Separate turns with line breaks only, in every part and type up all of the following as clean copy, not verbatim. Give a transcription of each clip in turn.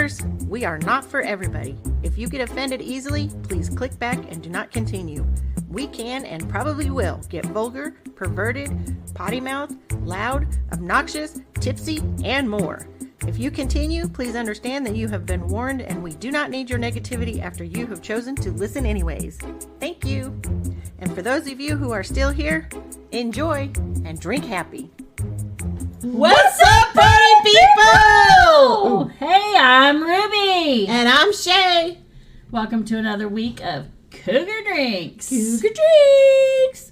Remembers, we are not for everybody. If you get offended easily, please click back and do not continue. We can and probably will get vulgar, perverted, potty mouth, loud, obnoxious, tipsy, and more. If you continue, please understand that you have been warned and we do not need your negativity after you have chosen to listen anyways. Thank you. And for those of you who are still here, enjoy and drink happy.
What's up, party people?
Hey, I'm Ruby.
And I'm Shey.
Welcome to another week of Cougar Drinks.
Cougar Drinks.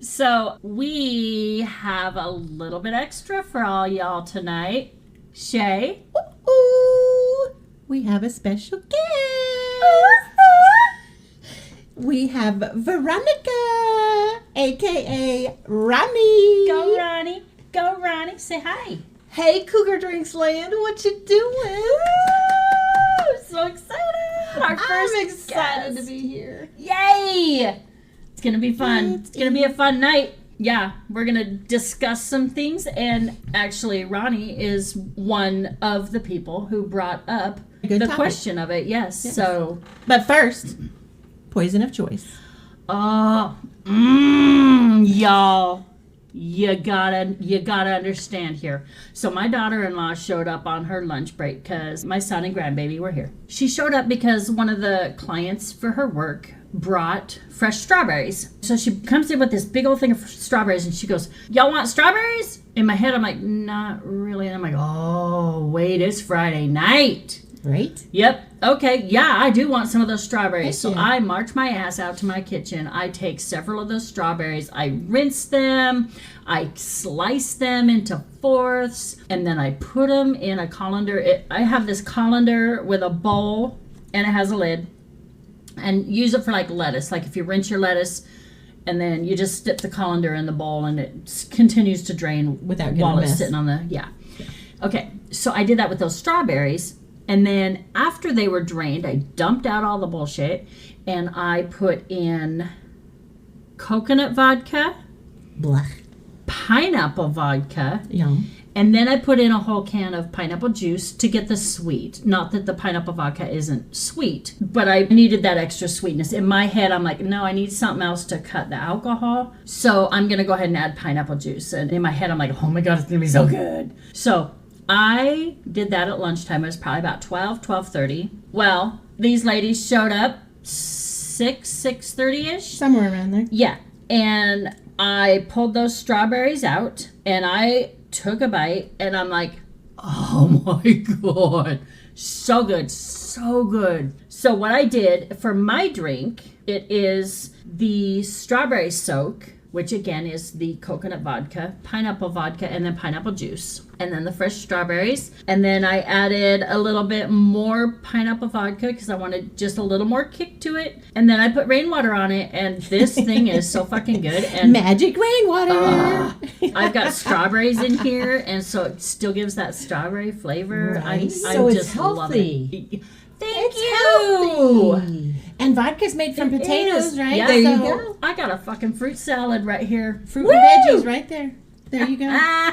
So, we have a little bit extra for all y'all tonight. Shey.
Ooh, we have a special guest. We have Veronica, a.k.a. Ronnie.
Go, Ronnie. Go, Ronnie. Say hi.
Hey, Cougar Drinks land. What you doing?
Woo! So excited. Our first
I'm excited
guest.
to be here.
Yay! It's going to be fun. It's going to be a fun night. Yeah, we're going to discuss some things. And actually, Ronnie is one of the people who brought up the question of it. Yes. So,
but first, poison of choice.
Y'all, you gotta understand here. So my daughter-in-law showed up on her lunch break because my son and grandbaby were here. She showed up because one of the clients for her work brought fresh strawberries. So she comes in with this big old thing of strawberries and she goes, "Y'all want strawberries?" In my head, I'm like, "Not really." And I'm like, "Oh, wait, it's Friday night."
Right?
Yep. Okay. Yeah, I do want some of those strawberries. So
Yeah.
I march my ass out to my kitchen. I take several of those strawberries. I rinse them. I slice them into fourths. And then I put them in a colander. I have this colander with a bowl and it has a lid. And use it for like lettuce. Like if you rinse your lettuce and then you just dip the colander in the bowl and it continues to drain
without getting
while
a
it's
mess.
sitting on the, yeah. Okay. So I did that with those strawberries. And then after they were drained, I dumped out all the bullshit and I put in coconut vodka,
Blah.
pineapple vodka,
Yum.
and then I put in a whole can of pineapple juice to get the sweet. Not that the pineapple vodka isn't sweet, but I needed that extra sweetness. In my head, I'm like, no, I need something else to cut the alcohol. So I'm going to go ahead and add pineapple juice. And in my head, I'm like, oh my God, it's going to be so good. So I did that at lunchtime. It was probably about 12:30. Well, these ladies showed up 6:30ish.
Somewhere around there.
Yeah. And I pulled those strawberries out and I took a bite and I'm like, oh my God. So good. So good. So what I did for my drink, it is the strawberry soak, which again is the coconut vodka, pineapple vodka, and then pineapple juice. And then the fresh strawberries. And then I added a little bit more pineapple vodka because I wanted just a little more kick to it. And then I put rainwater on it. And this thing is so fucking good. And
magic rainwater.
I've got strawberries in here. And so it still gives that strawberry flavor.
Right.
I
it's
just love
healthy.
it. Thank you.
Healthy. And vodka's made from potatoes, right?
Yeah,
There
you
go.
I got a fucking fruit salad right here.
Fruit and veggies right there. There you go.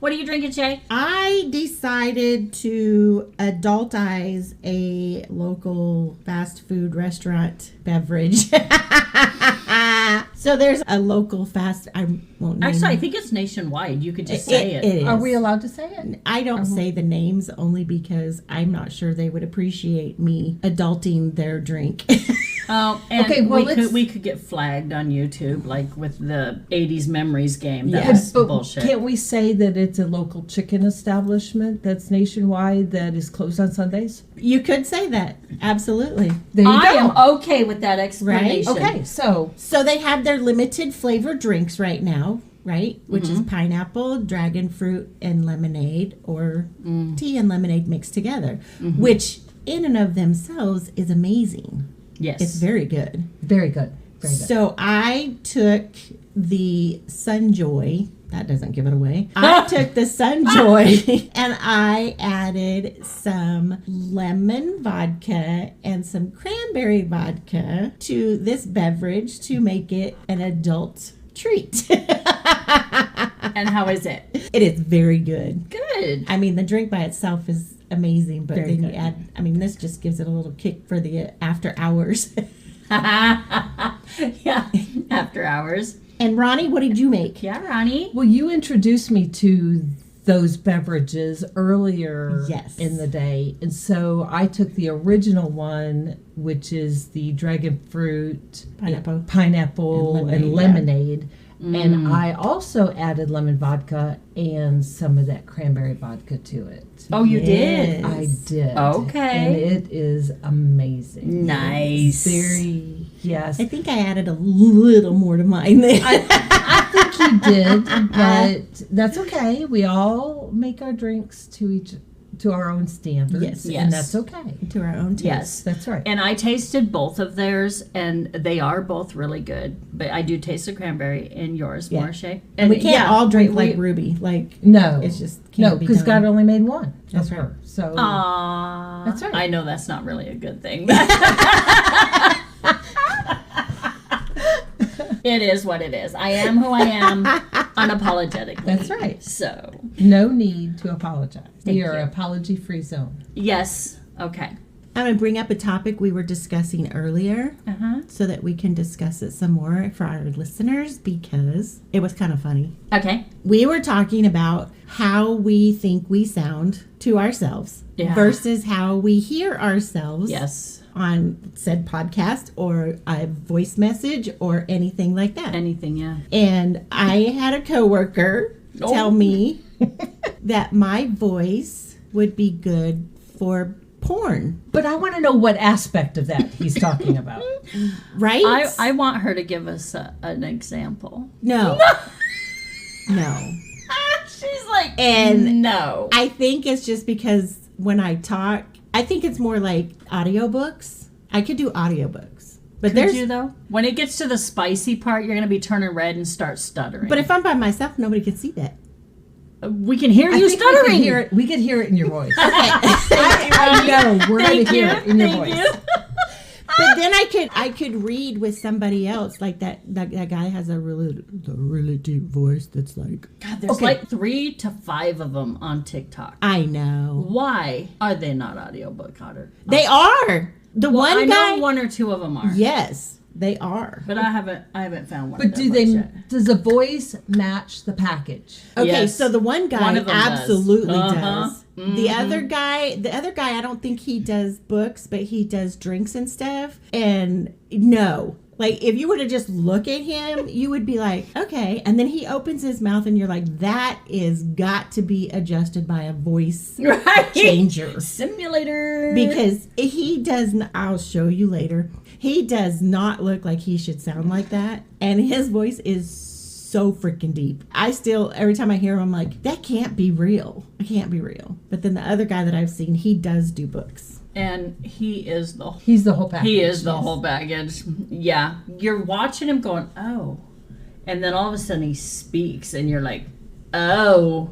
What are you drinking, Shey?
I decided to adultize a local fast food restaurant beverage. So there's a local I won't name
Actually, I
it.
think it's nationwide. You could just say it.
It is.
Are we allowed to say it?
I don't say the names only because I'm not sure they would appreciate me adulting their drink.
Oh, and
Okay, well,
we could get flagged on YouTube, like with the 80s memories game.
Yes.
That's
But
bullshit.
can't we say that it's a local chicken establishment that's nationwide that is closed on Sundays?
You could say that. Absolutely.
There you
I
go.
am okay with that explanation.
Okay, so
So they have their limited flavor drinks right now, right? Which is pineapple, dragon fruit, and lemonade, or tea and lemonade mixed together, which in and of themselves is amazing.
Yes.
It's very good.
very good. Very good.
So I took the Sunjoy. That doesn't give it away. I took the Sunjoy and I added some lemon vodka and some cranberry vodka to this beverage to make it an adult treat.
And how is it?
It is very good.
Good.
I mean, the drink by itself is amazing. But
Very
then
good.
you add, I mean, this just gives it a little kick for the after hours.
Yeah, after hours.
And Ronnie, what did you make?
Yeah, Ronnie.
Well, you introduced me to those beverages earlier
Yes.
in the day. And so I took the original one, which is the dragon fruit, pineapple and lemonade. And I also added lemon vodka and some of that cranberry vodka to it.
Oh, you did?
I did.
Okay.
And it is amazing.
Nice.
Very, yes.
I think I added a little more to mine there.
I think you did, but that's okay. We all make our drinks to our own standards,
Yes.
and that's okay.
To our own taste.
Yes.
That's right.
And I tasted both of theirs, and they are both really good. But I do taste the cranberry in yours more, Shey.
And we can't all drink
we-
like Ruby. Like,
No,
it's just
no,
can't be
because
done.
God only made one.
That's
of
right.
her. So
Aww.
That's right.
I know that's not really a good thing. It is what it is. I am who I am unapologetically.
That's right.
So,
No need to apologize.
Thank
We are
you.
apology-free zone.
yes. Okay.
I'm going to bring up a topic we were discussing earlier
Uh-huh.
so that we can discuss it some more for our listeners because it was kind of funny.
Okay.
We were talking about how we think we sound to ourselves
Yeah.
versus how we hear ourselves
Yes.
on said podcast or a voice message or anything like that.
Anything, yeah.
And I had a coworker
Oh.
tell me that my voice would be good for porn,
But I want to know what aspect of that he's talking about.
right?
I want her to give us an example.
No. No.
She's like,
And
no.
I think it's just because when I talk, I think it's more like audiobooks. I could do audiobooks. But
Could you though? When it gets to the spicy part, you're gonna be turning red and start stuttering.
But if I'm by myself, nobody can see that.
we can hear
I
you
think
stuttering.
we could hear it in your voice.
I
know. We're going to hear it in your voice.
But then I could read with somebody else. Like that guy has a really deep voice that's like,
God, there's like 3 to 5 of them on TikTok.
I know.
Why are they not audiobook otter?
They are. The one
I
guy.
know 1 or 2 of them are.
Yes, they are.
But I haven't found one.
But
of
do
them
they?
yet.
Does the voice match the package?
Okay,
Yes.
so the one guy
One of them does.
absolutely
Uh-huh.
does. The other guy, I don't think he does books, but he does drinks and stuff. And no, like if you were to just look at him, you would be like, okay. And then he opens his mouth, and you're like, that is got to be adjusted by a voice
Right.
changer.
Simulator.
Because he does not, I'll show you later. He does not look like he should sound like that. And his voice is so freaking deep. I still, every time I hear him, I'm like, that can't be real. It can't be real. But then the other guy that I've seen, he does do books.
and he is the
He's the whole package.
He is the whole baggage. Yeah. You're watching him going, oh. And then all of a sudden he speaks and you're like, oh.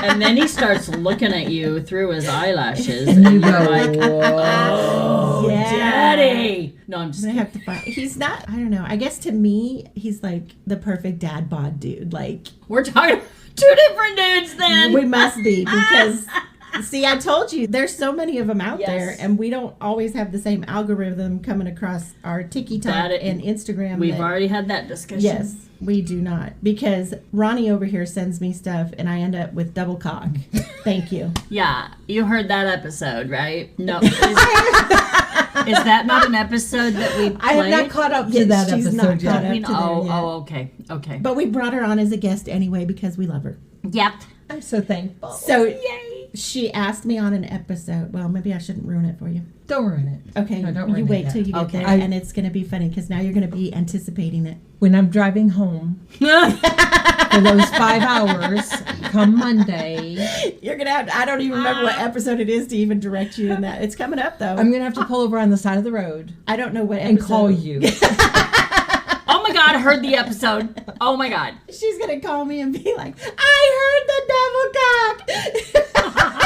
And then he starts looking at you through his eyelashes and
You
you're
go,
like,
whoa.
Yeah.
Daddy. No, I'm just
I have to find, he's not, I don't know. I guess to me, he's like the perfect dad bod dude. Like,
we're talking about 2 different dudes then.
we must be because see, I told you there's so many of them out
Yes.
there, and we don't always have the same algorithm coming across our TikTok
That-
and Instagram.
We've
that-
already had that discussion.
Yes, we do not, because Ronnie over here sends me stuff, and I end up with double cock. Thank you.
Yeah. You heard that episode, right? No. Is that not an episode that we played?
I have not caught up to
Yes,
that
she's not
episode
caught
yet.
up. to there yet.
Okay. Okay.
But we brought her on as a guest anyway because we love her.
Yep.
I'm so thankful.
So
Yay.
she asked me on an episode. Well, maybe I shouldn't ruin it for you.
Don't ruin it.
Okay,
No, don't
you
ruin
wait
it
till you get
Okay.
there,
I-
and it's going to be funny because now you're going to be anticipating it.
When I'm driving home for those 5 hours, come Monday,
You're going to have. I don't even remember what episode it is to even direct you in that. It's coming up though.
I'm gonna have to pull over on the side of the road
I don't know what episode.
and call you.
Oh my God, I heard the episode. Oh my God.
She's going to call me and be like, "I heard the double cock."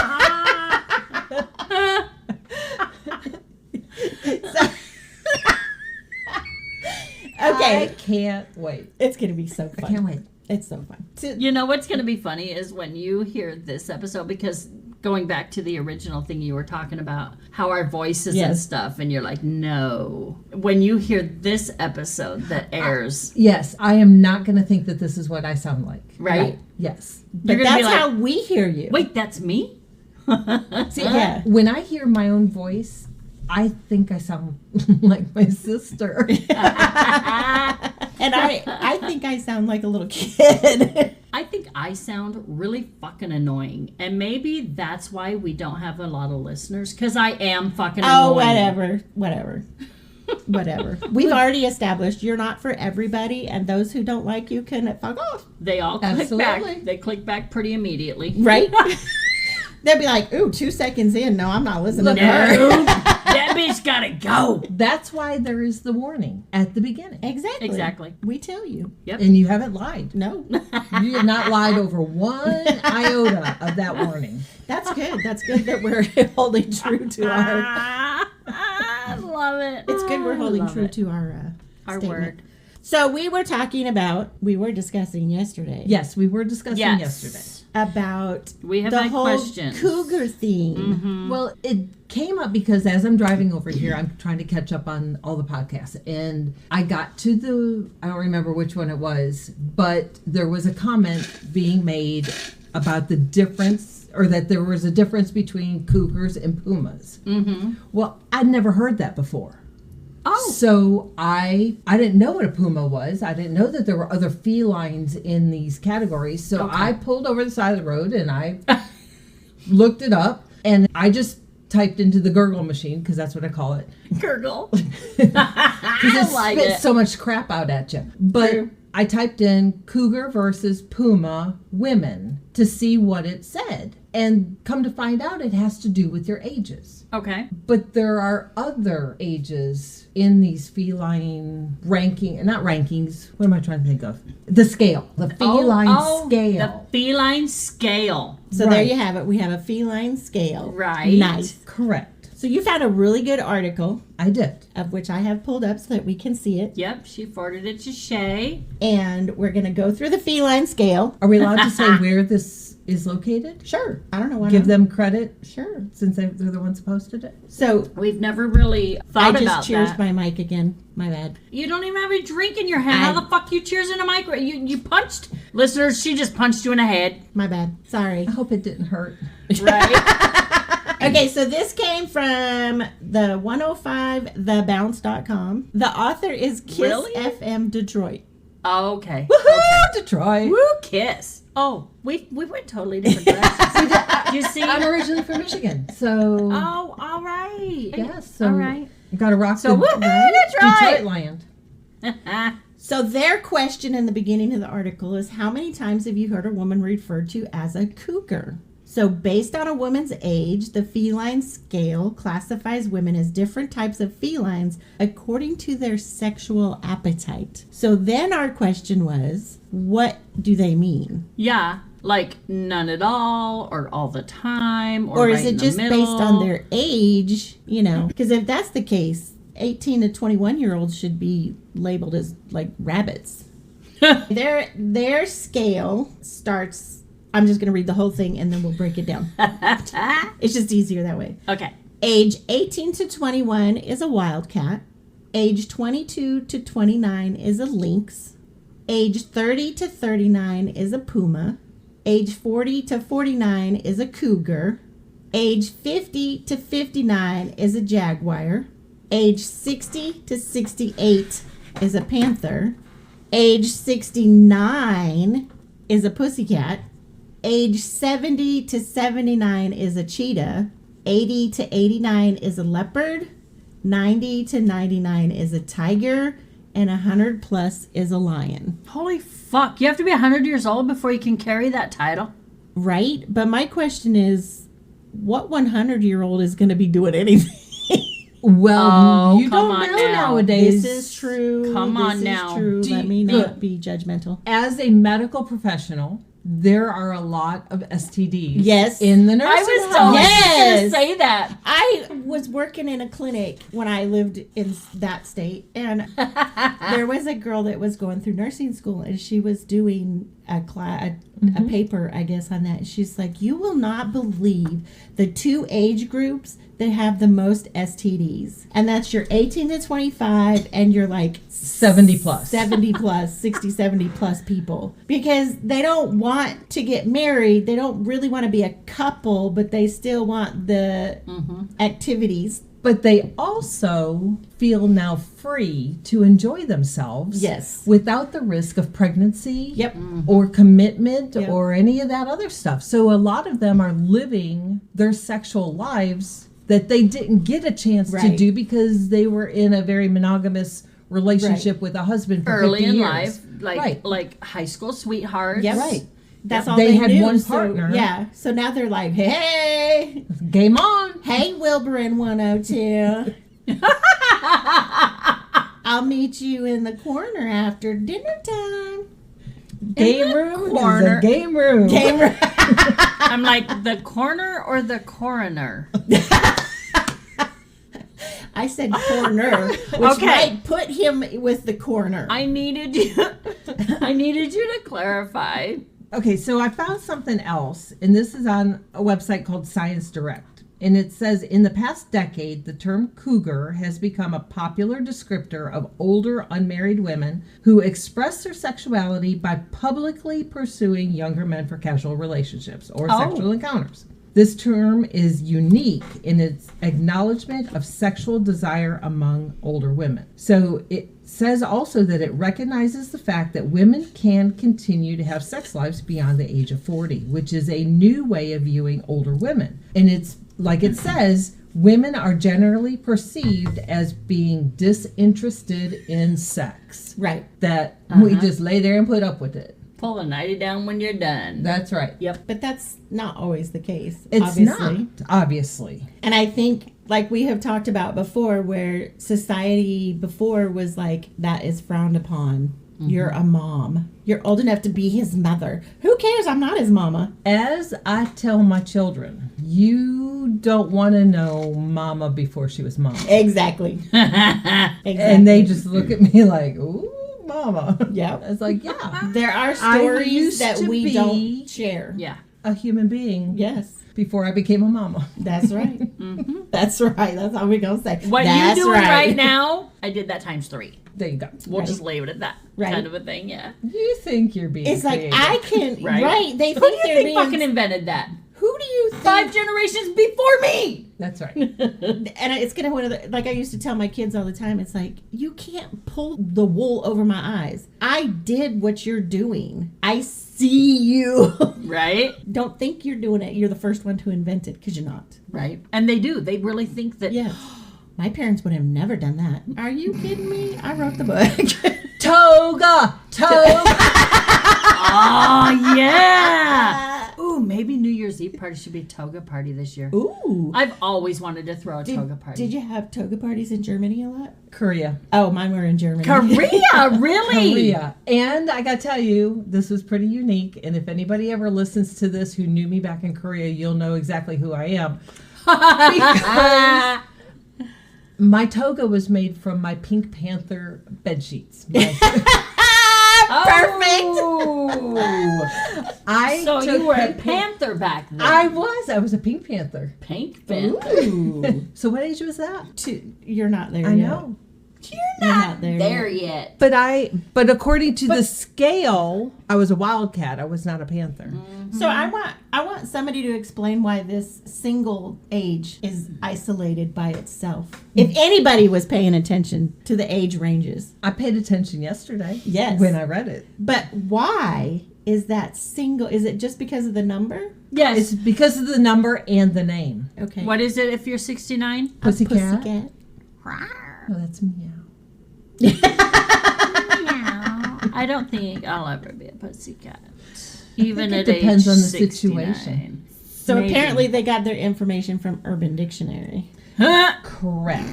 Okay,
I can't wait.
it's going to be so fun.
I can't wait.
It's so fun.
You know what's going to be funny is when you hear this episode, because Going back to the original thing you were talking about, how our voices and
Yes.
stuff, and you're like, no. When you hear this episode that airs,
Yes, I am not going to think that this is what I sound like.
right?
Yes.
But
You're gonna be
that's
like,
how we hear you.
wait, that's me?
See,
Yeah.
when I hear my own voice, I think I sound like my sister.
And I think I sound like a little kid.
I think I sound really fucking annoying. And maybe that's why we don't have a lot of listeners, because I am fucking annoying.
Whatever. We've already established you're not for everybody, and those who don't like you can fuck off.
They all click
Absolutely.
back. They click back pretty immediately.
Right? They'll be like, ooh, 2 seconds in. No, I'm not listening to her.
No, that bitch gotta go.
That's why there is the warning at the beginning.
Exactly.
Exactly.
We tell you.
And you haven't lied.
No.
You have not lied over one iota of that warning.
That's good. That's good that we're holding true to our...
I love it.
It's good we're holding
Love
true
it.
to our statement.
word.
So we were discussing yesterday.
Yes, we were discussing yesterday.
About
We have
the
had
whole
questions.
cougar theme.
Mm-hmm.
Well, it came up because as I'm driving over here, I'm trying to catch up on all the podcasts. And I got to I don't remember which one it was, but there was a comment being made about the difference, or that there was a difference between cougars and pumas.
Mm-hmm.
Well, I'd never heard that before.
Oh.
So I didn't know what a puma was. I didn't know that there were other felines in these categories. So
Okay.
I pulled over the side of the road and I looked it up, and I just typed into the gurgle machine, because that's what I call it.
Gurgle.
Because
I
it
like
spits
it.
so much crap out at you. But
True.
I typed in cougar versus puma women to see what it said. And come to find out, it has to do with your ages.
Okay.
But there are other ages in these feline not rankings. What am I trying to think of? The scale. The feline scale.
The feline scale.
So there you have it. We have a feline scale.
Right.
Nice.
Correct.
So you found a really good article,
I did.
of which I have pulled up so that we can see it.
Yep, she forwarded it to Shey.
And we're going to go through the feline scale.
Are we allowed to say where this is located?
Sure. I don't know why
Give
not.
them credit
Sure.
since they're the ones who posted it?
So
We've never really
I
thought
just
about
cheers
that.
my mic again. My bad.
You don't even have a drink in your hand. How the fuck you cheers in a mic? You punched. Listeners, she just punched you in the head.
My bad. Sorry.
I hope it didn't hurt.
Right?
Okay, so this came from the 105thebounce.com. The author is Kiss
Really?
FM Detroit.
Okay.
Woohoo, Detroit.
Woo, Kiss. Oh, we went totally different directions. You see?
I'm originally from Michigan, so
Oh, all right.
yes. So
All right.
got to rock
So,
the
woohoo, Detroit.
land.
So their question in the beginning of the article is, how many times have you heard a woman referred to as a cougar? So based on a woman's age, the feline scale classifies women as different types of felines according to their sexual appetite. So then our question was, what do they mean?
Yeah, like none at all, or all the time, or
Or
right
is
in
it
the
just
middle.
based on their age, you know? Because if that's the case, 18 to 21-year-olds should be labeled as like rabbits. Their scale starts, I'm just going to read the whole thing and then we'll break it down. It's just easier that way.
Okay.
Age 18 to 21 is a wildcat. Age 22 to 29 is a lynx. Age 30 to 39 is a puma. Age 40 to 49 is a cougar. Age 50 to 59 is a jaguar. Age 60 to 68 is a panther. Age 69 is a pussycat. Age 70 to 79 is a cheetah. 80 to 89 is a leopard. 90 to 99 is a tiger. And 100 plus is a lion.
Holy fuck. You have to be 100 years old before you can carry that title?
Right? But my question is, what 100-year-old is going to be doing anything?
Well,
Oh,
you
come
don't
on
know
now.
nowadays.
This is true.
Come on
This
now.
is true.
Do
Let
you-
me
look.
not be judgmental.
As a medical professional, there are a lot of STDs.
Yes.
In the
I
nursing
was
home.
totally
Yes.
going to say that.
I was working in a clinic when I lived in that state, and there was a girl that was going through nursing school, and she was doing a a paper, I guess, on that. She's like, you will not believe the 2 age groups that have the most STDs. And that's your 18 to 25 and your like
70 plus.
70 plus, 60, 70 plus people. Because they don't want to get married. They don't really want to be a couple, but they still want the activities.
But they also feel now free to enjoy themselves.
Yes.
Without the risk of pregnancy.
Yep.
Or commitment
Yep.
or any of that other stuff. So a lot of them are living their sexual lives that they didn't get a chance to
Right.
do because they were in a very monogamous relationship with a husband for
Early
50
in
years.
life, like high school sweethearts.
Yep.
Right.
That's all
They
they
had
knew,
one
so,
partner.
yeah. So now they're like, hey,
Game on.
hey, Wilbur in 102. I'll meet you in the corner after dinner time.
Game
the
room
corner.
is a game room.
Gamer.
I'm like, the corner or the coroner?
I said corner, which
Okay.
might put him with the corner.
I needed you to clarify.
Okay, so I found something else, and this is on a website called Science Direct. And it says, in the past decade, the term cougar has become a popular descriptor of older unmarried women who express their sexuality by publicly pursuing younger men for casual relationships or sexual encounters. This term is unique in its acknowledgement of sexual desire among older women. So it says also that it recognizes the fact that women can continue to have sex lives beyond the age of 40, which is a new way of viewing older women. And it's like it says, women are generally perceived as being disinterested in sex.
Right.
That we just lay there and put up with it.
Pull the nightie down when you're done.
That's right.
Yep.
But that's not always the case.
It's
obviously.
not, obviously.
And I think, like we have talked about before, where society before was like, that is frowned upon. You're a mom. You're old enough to be his mother. Who cares? I'm not his mama.
As I tell my children, you don't want to know mama before she was mama.
Exactly. Exactly.
And they just look at me like, ooh, mama.
Yep.
It's like, yeah,
There are
I
stories
used
that
to
we
be-
don't share.
Yeah.
a human being
Yes.
before I became a mama.
That's right. That's right. That's all we're going to say.
What
That's
you're doing right now, I did that times 3.
There you go.
We'll
Right.
just leave it at that
Right.
kind of a thing, yeah.
You think you're being
It's like,
creative.
I can,
Right.
right. They
Who do
think
you
they're
think
being,
fucking invented that?
who do you think?
5 generations before me!
That's right.
And it's going to, one of the, like I used to tell my kids all the time, it's like, you can't pull the wool over my eyes. I did what you're doing. I see you.
Right?
Don't think you're doing it. You're the first one to invent it, because you're not.
Right. And they do. They really think that.
Yes. My parents would have never done that. Are you kidding me? I wrote the book.
Toga!
Oh, yeah! Ooh, maybe New Year's Eve party should be a toga party this year.
Ooh.
I've always wanted to throw a toga party.
Did you have toga parties in Germany a lot?
Korea.
Oh, mine were in Germany.
Korea, really?
Korea. And I gotta tell you, this was pretty unique. And if anybody ever listens to this who knew me back in Korea, you'll know exactly who I am. Because my toga was made from my Pink Panther bed sheets.
Perfect.
I
So
took
you were a
Pink
panther back then.
I was a Pink Panther.
Pink panther.
Ooh.
So what age was that?
You're not there
I
yet.
know.
You're not there,
There
yet.
yet.
But according to the scale, I was a wildcat. I was not a panther.
So I want somebody to explain why this single age is isolated by itself. If anybody was paying attention to the age ranges.
I paid attention yesterday.
Yes.
When I read it.
But why is that single? Is it just because of the number?
Yes.
It's because of the number and the name.
Okay.
What is it if you're 69?
Pussycat.
Pussycat.
Oh, that's meow.
I don't think I'll ever be a pussycat. Even
it
at
depends
age
on the
69.
situation.
So
Maybe.
apparently they got their information from Urban Dictionary.
Huh?
Correct.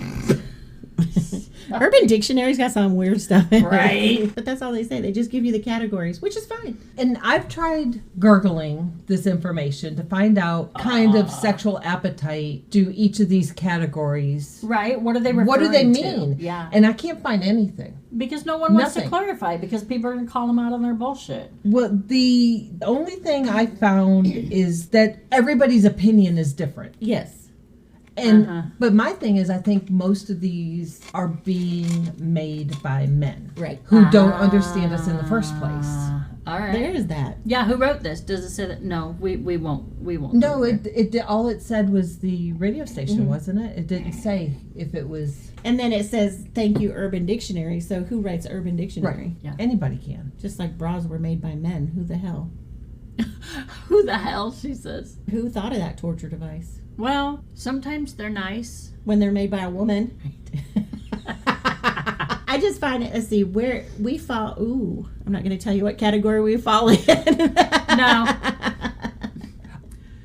Urban Dictionary's got some weird stuff in it.
Right.
But that's all they say. They just give you the categories, which is fine.
And I've tried Googling this information to find out kind of sexual appetite do each of these categories.
Right? What are they referring
What do they
to?
mean?
Yeah.
And I can't find anything.
Because no one wants to
Nothing.
clarify, because people are going to call them out on their bullshit.
Well, the only thing I found is that everybody's opinion is different.
Yes.
And but my thing is I think most of these are being made by men.
Right.
Who don't understand us in the first place.
All right.
There is that.
Yeah, who wrote this? Does it say that? No, we won't.
No,
do
it all it said was the radio station, wasn't it? It didn't say if it was
And then it says, thank you, Urban Dictionary. So who writes Urban Dictionary?
Yeah.
Anybody can.
Just like bras were made by men. Who the hell?
Who the hell, she says.
Who thought of that torture device?
Well, sometimes they're nice.
When they're made by a woman. I just find it, let's see, where we fall, I'm not going to tell you what category we fall in.
No.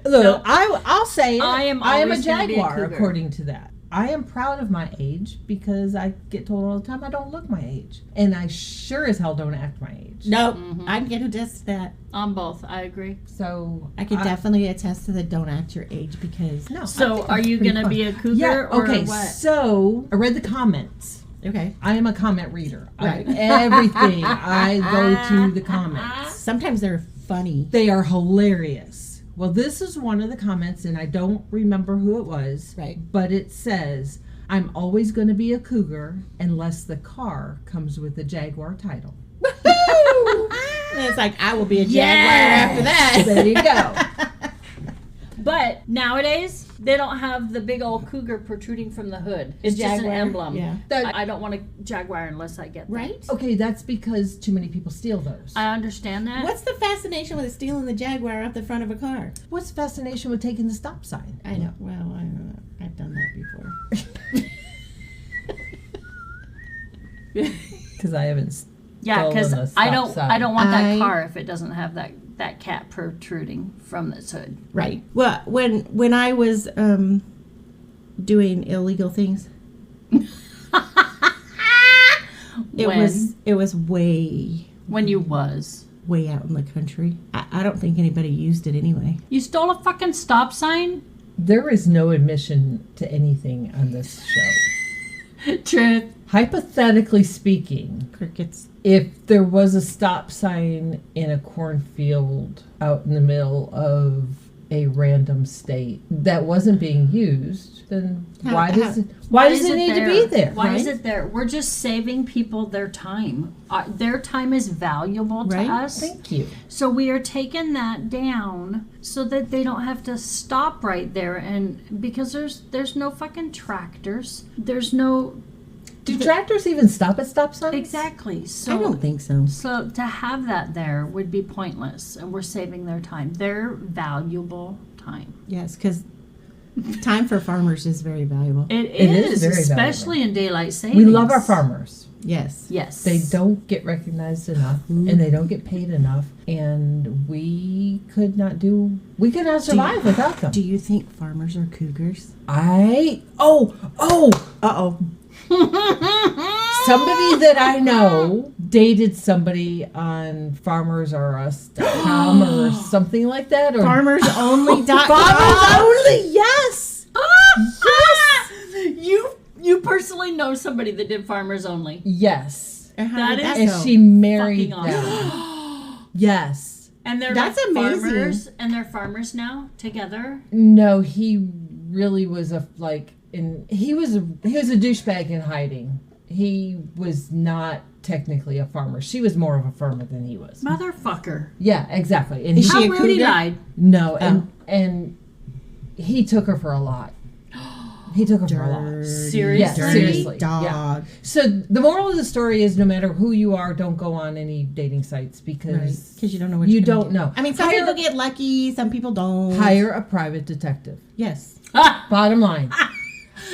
Look,
No.
I'll say it.
I am
a
always gonna be a
jaguar,
cougar.
according to that. I am proud of my age because I get told all the time I don't look my age. And I sure as hell don't act my age.
Nope. I can attest to that.
On both, I agree.
So
I can definitely attest to the don't act your age because.
No. I
So,
think
are
I'm
you
pretty
going to
fun.
be a cougar
Yeah,
or
okay,
what?
so I read the comments.
Okay.
I am a comment reader.
Right.
Everything, I go to the comments.
Sometimes they're funny.
They are hilarious. Well, this is one of the comments, and I don't remember who it was.
Right.
But it says, I'm always going to be a cougar unless the car comes with a Jaguar title.
And it's like, I will be a jaguar after that.
There you go.
But nowadays, they don't have the big old cougar protruding from the hood. It's just an
Jaguar,
emblem.
yeah.
That-
I don't want a jaguar unless I get that.
Right?
Okay, that's because too many people steal those.
I understand that.
What's the fascination with stealing the jaguar off the front of a car?
What's the fascination with taking the stop sign?
I know. Well, I don't know. I've done that before.
Because I haven't.
Yeah, because
stolen a
I
stop
don't
sign.
want that
I-
car if it doesn't have that cat protruding from its hood.
Right. Well, when I was doing illegal things, it was way
When you was.
way out in the country. I don't think anybody used it anyway.
You stole a fucking stop sign?
There is no admission to anything on this show.
Truth.
Hypothetically speaking,
Crickets.
if there was a stop sign in a cornfield out in the middle of a random state that wasn't being used, then why does it need to be there?
Why is
right?
it there? We're just saving people their time. Their time is valuable to
Right.
us.
Thank you.
So we are taking that down so that they don't have to stop right there, and because there's no fucking tractors. There's no
Do tractors even stop at stop signs?
exactly. So
I don't think so.
So to have that there would be pointless, and we're saving their time, their valuable time.
Yes, because time for farmers is very valuable.
It
is
is,
very
especially in daylight savings.
We love our farmers.
Yes.
Yes,
They don't get recognized enough, and they don't get paid enough, and we could not survive without them.
Do you think farmers are cougars?
Uh-oh. Somebody that I know dated somebody on FarmersRUs.com or something like that. Or
FarmersOnly.com.
Farmers Only, yes!
You personally know somebody that did Farmers Only.
Yes.
And how
That
did that
is-
go?
And she married
Fucking
them. Yes.
And they're
That's
like
amazing.
farmers, and they're farmers now together.
No, he really was he was a douchebag in hiding. He was not technically a farmer. She was more of a farmer than he was.
Motherfucker.
Yeah, exactly. And
Is
How
she a
Rudy
cougar?
died.
No, and he took her for a lot. He took her for a lot.
Dirty,
Seriously?
Yes,
dirty
seriously.
dog.
Yeah. So the moral of the story is, no matter who you are, don't go on any dating sites because
Because you don't know what
you
you're gonna
don't
do.
know.
I mean, some
Hire-
people get lucky, some people don't.
Hire a private detective.
Yes.
Bottom line.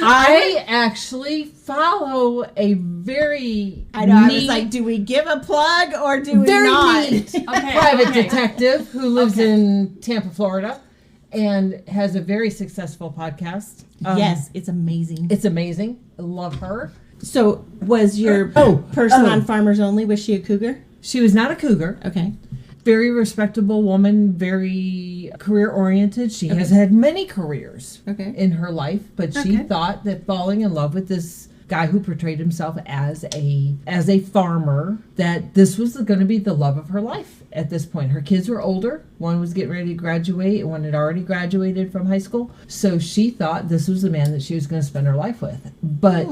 I actually follow a very
I know. I was
neat-
like, do we give a plug or do we
very
not?
neat
Okay,
private
okay.
detective who lives in Tampa, Florida, and has a very successful podcast.
Yes, it's amazing.
It's amazing. I love her.
So was your person on Farmers Only, was she a cougar?
She was not a cougar.
Okay.
Very respectable woman, very career oriented. She has had many careers in her life, but she thought that falling in love with this guy who portrayed himself as a farmer, that this was going to be the love of her life at this point. Her kids were older. One was getting ready to graduate, and one had already graduated from high school. So she thought this was the man that she was going to spend her life with. But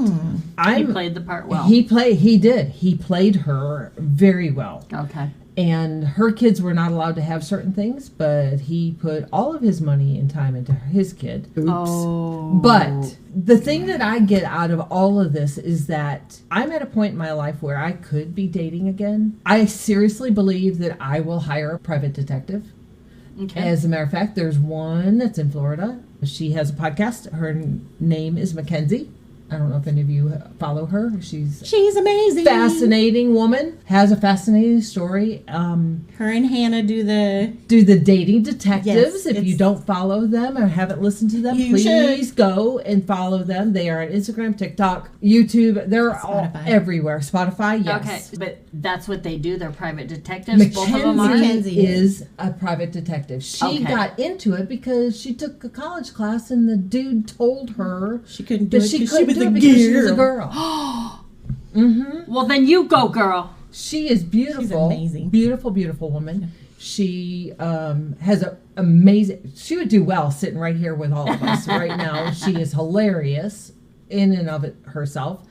he played the part well.
He did. He played her very well.
Okay.
And her kids were not allowed to have certain things, but he put all of his money and time into his kid.
Oops.
Oh.
But the thing that I get out of all of this is that I'm at a point in my life where I could be dating again. I seriously believe that I will hire a private detective.
Okay.
As a matter of fact, there's one that's in Florida. She has a podcast. Her name is Mackenzie. I don't know if any of you follow her. She's
amazing.
Fascinating woman. Has a fascinating story.
Her and Hannah do the
dating detectives.
Yes,
if you don't follow them or haven't listened to them,
You
please
should.
go and follow them. They are on Instagram, TikTok, YouTube. They're all everywhere. Spotify, yes.
Okay, but that's what they do. They're private detectives. Both of them are.
Mackenzie is a private detective. She got into it because she took a college class and the dude told her
she couldn't do
that
it
she
because
couldn't
was
do
a
it because she
girl.
was a girl.
Well, then you go, girl.
She is beautiful.
She's amazing.
Beautiful, beautiful woman. She has an amazing... She would do well sitting right here with all of us right now. She is hilarious in and of it herself.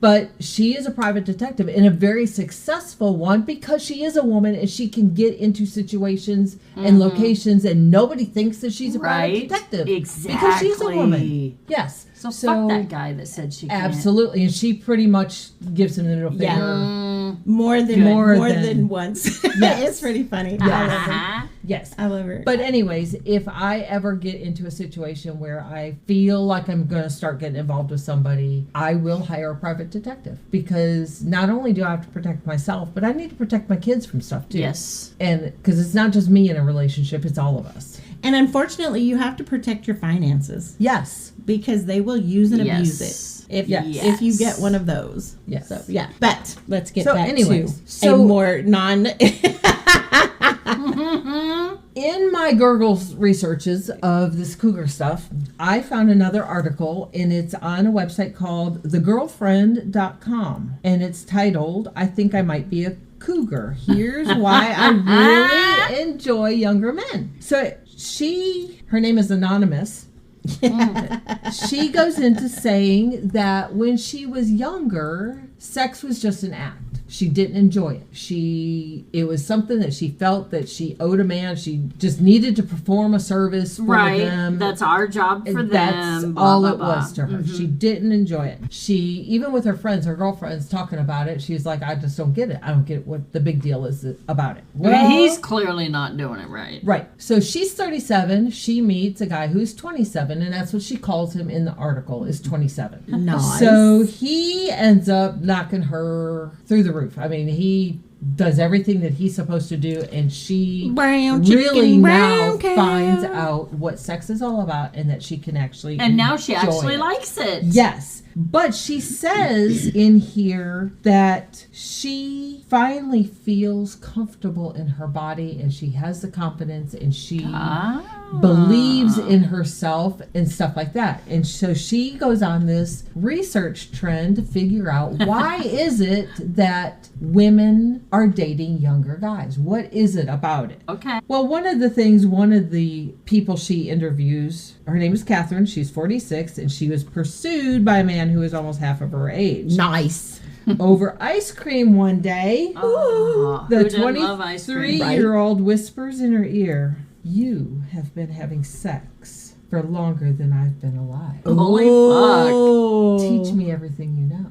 But she is a private detective and a very successful one because she is a woman and she can get into situations and locations and nobody thinks that she's a private detective.
Exactly.
Because she's a woman. Yes.
So fuck that guy that said she can't.
Absolutely. And she pretty much gives him the middle finger.
Yeah. More than once.
Yes.
It's pretty funny.
Yes.
I love her.
Yes.
I love her.
But anyways, if I ever get into a situation where I feel like I'm going to start getting involved with somebody, I will hire a private detective because not only do I have to protect myself, but I need to protect my kids from stuff too.
Yes.
And because it's not just me in a relationship, it's all of us.
And unfortunately, you have to protect your finances.
Yes.
Because they will use and abuse it. If you get one of those.
Yes.
So, yeah. But let's get back
anyways,
to a more non...
In my Gurgles researches of this cougar stuff, I found another article, and it's on a website called thegirlfriend.com, and it's titled, I Think I Might Be a Cougar. Here's why I really enjoy younger men. So her name is Anonymous. She goes into saying that when she was younger, sex was just an act. She didn't enjoy it. It was something that she felt that she owed a man. She just needed to perform a service for them.
That's our job for them.
That's
blah,
all
blah,
it
blah.
was to her. She didn't enjoy it. Even with her friends, her girlfriends talking about it, she's like, I just don't get it. I don't get what the big deal is about it.
Well, he's clearly not doing it right.
Right. So she's 37. She meets a guy who's 27, and that's what she calls him in the article, is 27.
Nice.
So he ends up knocking her through the roof. I mean, he does everything that he's supposed to do, and she really now finds out what sex is all about and that she can actually
And now she actually
it.
likes it.
Yes. But she says in here that she finally feels comfortable in her body and she has the confidence and she believes in herself and stuff like that. And so she goes on this research trend to figure out why is it that women are dating younger guys? What is it about it?
Okay.
Well, one of the people she interviews, her name is Catherine. She's 46 and she was pursued by a man who is almost half of her age.
Nice.
Over ice cream one day, the 23-year-old whispers in her ear, "You have been having sex for longer than I've been alive.
Holy fuck.
Teach me everything you know."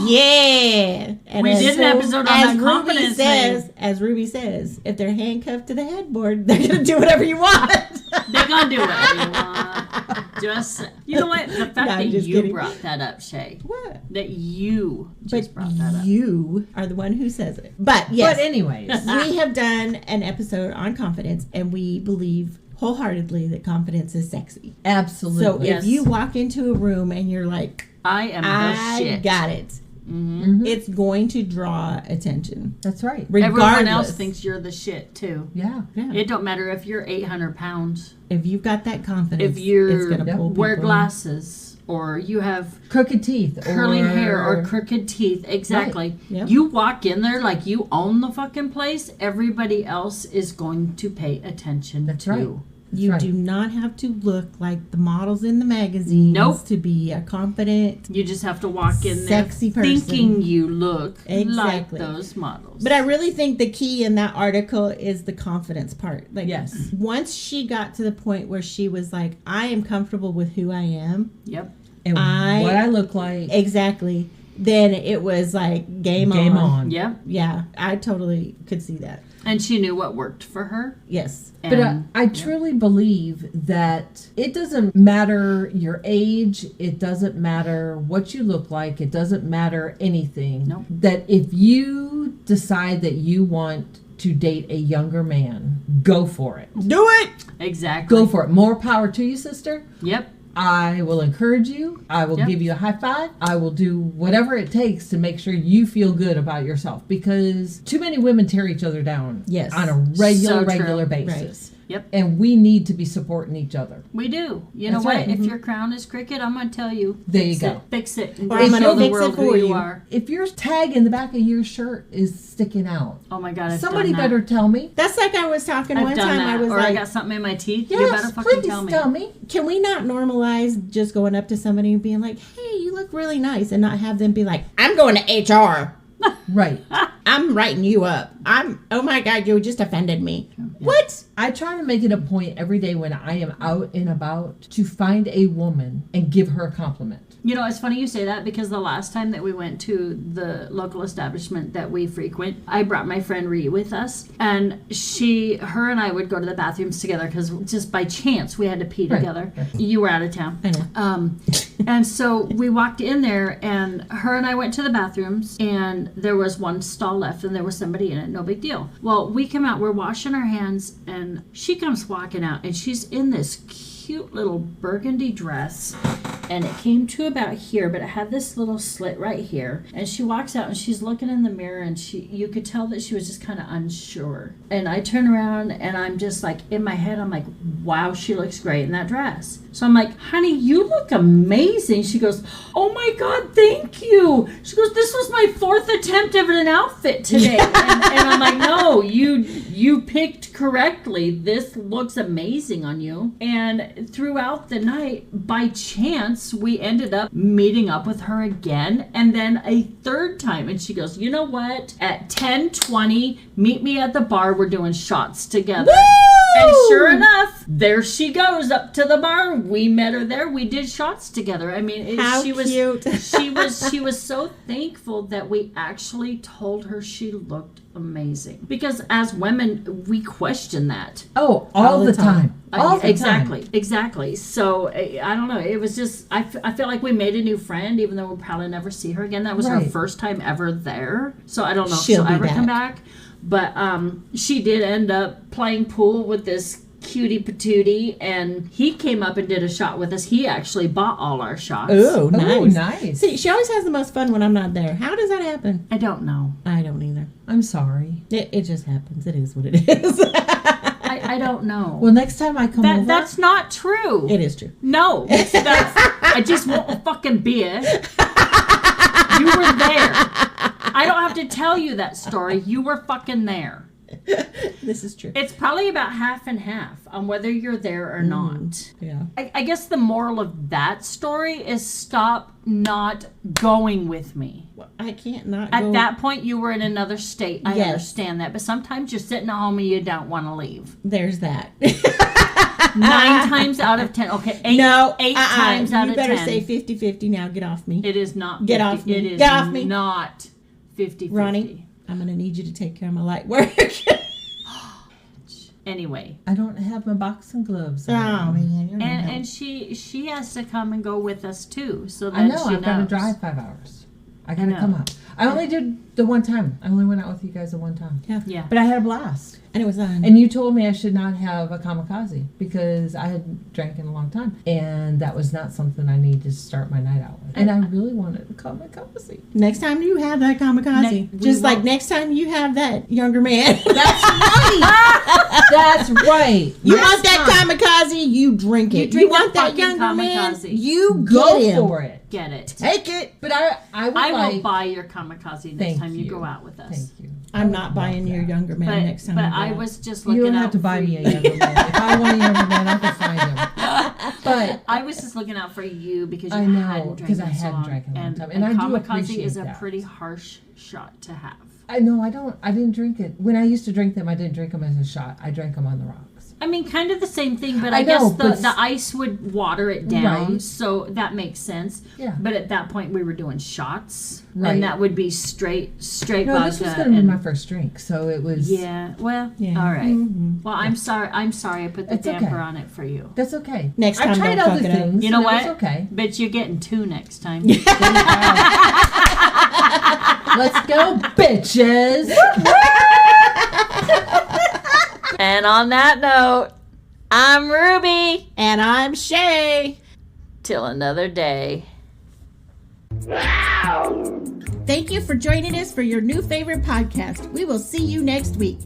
Yeah. And
We did an episode on that confidence thing.
As Ruby says, if they're handcuffed to the headboard, they're going to do whatever you want.
They're going to do whatever you want. You know what? The fact that you
kidding.
brought that up, Shay.
What?
That you just brought that up.
You are the one who says it. But yes.
But anyways.
We have done an episode on confidence, and we believe wholeheartedly that confidence is sexy.
Absolutely.
So
Yes.
if you walk into a room and you're like,
I am the
I
shit.
got it, it's going to draw attention.
That's right.
Regardless.
Everyone else thinks you're the shit too.
Yeah.
Yeah.
It don't matter if you're 800 pounds.
If you've got that confidence,
If you
it's going to pull people.
wear glasses or you have
Crooked teeth.
curling hair or
or
crooked teeth, exactly.
Yep.
You walk in there like you own the fucking place. Everybody else is going to pay attention
That's
to.
right.
You
right.
do not have to look like the models in the magazines
Nope.
to be a confident.
You just have to walk in there
Sexy person.
thinking you look
Exactly.
like those models.
But I really think the key in that article is the confidence part. Like,
Yes.
once she got to the point where she was like, I am comfortable with who I am.
Yep.
And what I look like.
Exactly. Then it was like game on.
Yep.
Yeah, I totally could see that.
And she knew what worked for her.
Yes.
But
And
I truly believe that it doesn't matter your age, it doesn't matter what you look like, it doesn't matter anything.
Nope.
That if you decide that you want to date a younger man, go for it.
Do it.
exactly.
Go for it. More power to you, sister.
Yep.
I will encourage you. I will
Yep.
give you a high five. I will do whatever it takes to make sure you feel good about yourself, because too many women tear each other down
Yes.
on a
So
regular
true.
basis.
Yep.
And we need to be supporting each other.
We do. You
That's
know what?
right.
If your crown is crooked, I'm going to tell you.
There you
fix
go.
it, fix it. And
Or
go
I'm gonna
show the
fix it
world
for
who you
you.
are.
If your tag in the back of your shirt is sticking out,
Oh my God. I've
somebody
done that.
better tell me.
That's like I was talking
I've
one
done
time.
that.
I was
or I
like,
got something in my teeth.
Yes,
You better fucking
please
tell me.
can we not normalize just going up to somebody and being like, hey, you look really nice, and not have them be like, I'm going to HR.
Right.
I'm writing you up. Oh my God, you just offended me. What?
I try to make it a point every day when I am out and about to find a woman and give her a compliment.
You know, it's funny you say that because the last time that we went to the local establishment that we frequent, I brought my friend Ree with us, and her and I would go to the bathrooms together because just by chance we had to pee
Right.
together. You were out of town.
I know.
And so we walked in there, and her and I went to the bathrooms, and there was one stall left, and there was somebody in it. No big deal. Well, we come out, we're washing our hands, and she comes walking out, and she's in this cute little burgundy dress, and it came to about here, but it had this little slit right here. And she walks out, and she's looking in the mirror, and you could tell that she was just kind of unsure. And I turn around, and I'm just like, in my head, I'm like, wow, she looks great in that dress. So I'm like, honey, you look amazing. She goes, oh my God, thank you. She goes, this was my 4th attempt at an outfit today. and I'm like, no, you picked correctly. This looks amazing on you. And throughout the night, by chance, we ended up meeting up with her again, and then a third time. And she goes, you know what? At 10:20, meet me at the bar. We're doing shots together. And sure enough, there she goes up to the bar. We met her there. We did shots together. I mean,
How
she was
cute.
she was so thankful that we actually told her she looked amazing. Because as women, we question that.
Oh, all the time. All the
exactly,
time.
Exactly. So I don't know. It was just I feel like we made a new friend, even though we'll probably never see her again. That was her
Right.
first time ever there. So I don't know if
She'll
she'll
be
ever come
back.
back. But she did end up playing pool with this cutie patootie, and he came up and did a shot with us. He actually bought all our shots.
Oh, nice.
Oh, nice.
See, she always has the most fun when I'm not there. How does that happen?
I don't know.
I don't either.
I'm sorry.
It just happens. It is what it is.
I don't know.
Well, next time I come over,
That's not true.
It is true.
No, that's I just want a fucking beer. You were there. I don't have to tell you that story. You were fucking there.
This is true.
It's probably about half and half on whether you're there or not.
Yeah.
I guess the moral of that story is stop not going with me.
I can't not
At
go.
that point, you were in another state. I
Yes.
understand that. But sometimes you're sitting at home and you don't want to leave.
There's that.
9 times out of 10. Okay, 8 times out
you
of 10.
better say 50-50 now. Get off me.
It is not 50.
Get off me.
It is
Get off me.
not 50-50.
Ronnie, I'm going to need you to take care of my light work.
Anyway.
I don't have my boxing gloves
Oh,
on.
man. You're
And she has to come and go with us too. So that
I know,
she
I've got to
knows.
drive 5 hours. I gotta come out. I only did the one time. I only went out with you guys the one time.
Yeah.
But I had a blast.
And it was on.
And you told me I should not have a kamikaze because I hadn't drank in a long time. And that was not something I needed to start my night out with. And I really wanted a kamikaze.
Next time you have that kamikaze, just like next time you have that younger man.
That's right. That's right.
You want that kamikaze, you drink it. You want that younger man, you
Go
get him.
for it.
Get it.
Take it.
But I
will buy your kamikaze next time you go out with us.
Thank you.
I'm not buying your younger man next time.
But
you go
I
out.
was just looking out.
You don't have to buy me a younger man. If I want a younger man, I can find him. But
I was just looking out for you because you
I know,
hadn't drank
because I
in so
hadn't
long.
drank in a long time.
And
And I do
kamikaze
appreciate
is a
that.
pretty harsh shot to have.
I know I didn't drink it. When I used to drink them, I didn't drink them as a shot. I drank them on the rocks.
I mean, kind of the same thing, but
I
I guess
know, but
the ice would water it down,
Right.
so that makes sense.
Yeah.
But at that point, we were doing shots,
Right.
and that would be straight
No,
vodka.
this was going to be my first drink, so it was.
Yeah. Well.
Yeah.
All right.
Mhm.
Well, I'm sorry. I put the
It's okay.
damper on it for you.
That's okay.
Next time,
I tried
don't
other
fuck it up.
things.
You know
and
what?
It was okay.
But you're getting 2 next time.
Let's go, bitches.
And on that note, I'm Ruby.
And I'm Shey.
Till another day.
Thank you for joining us for your new favorite podcast. We will see you next week.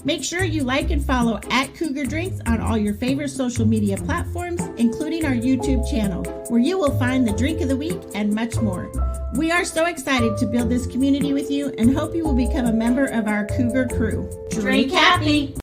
Make sure you like and follow at Cougar Drinks on all your favorite social media platforms, including our YouTube channel, where you will find the drink of the week and much more. We are so excited to build this community with you and hope you will become a member of our Cougar crew.
Drink happy.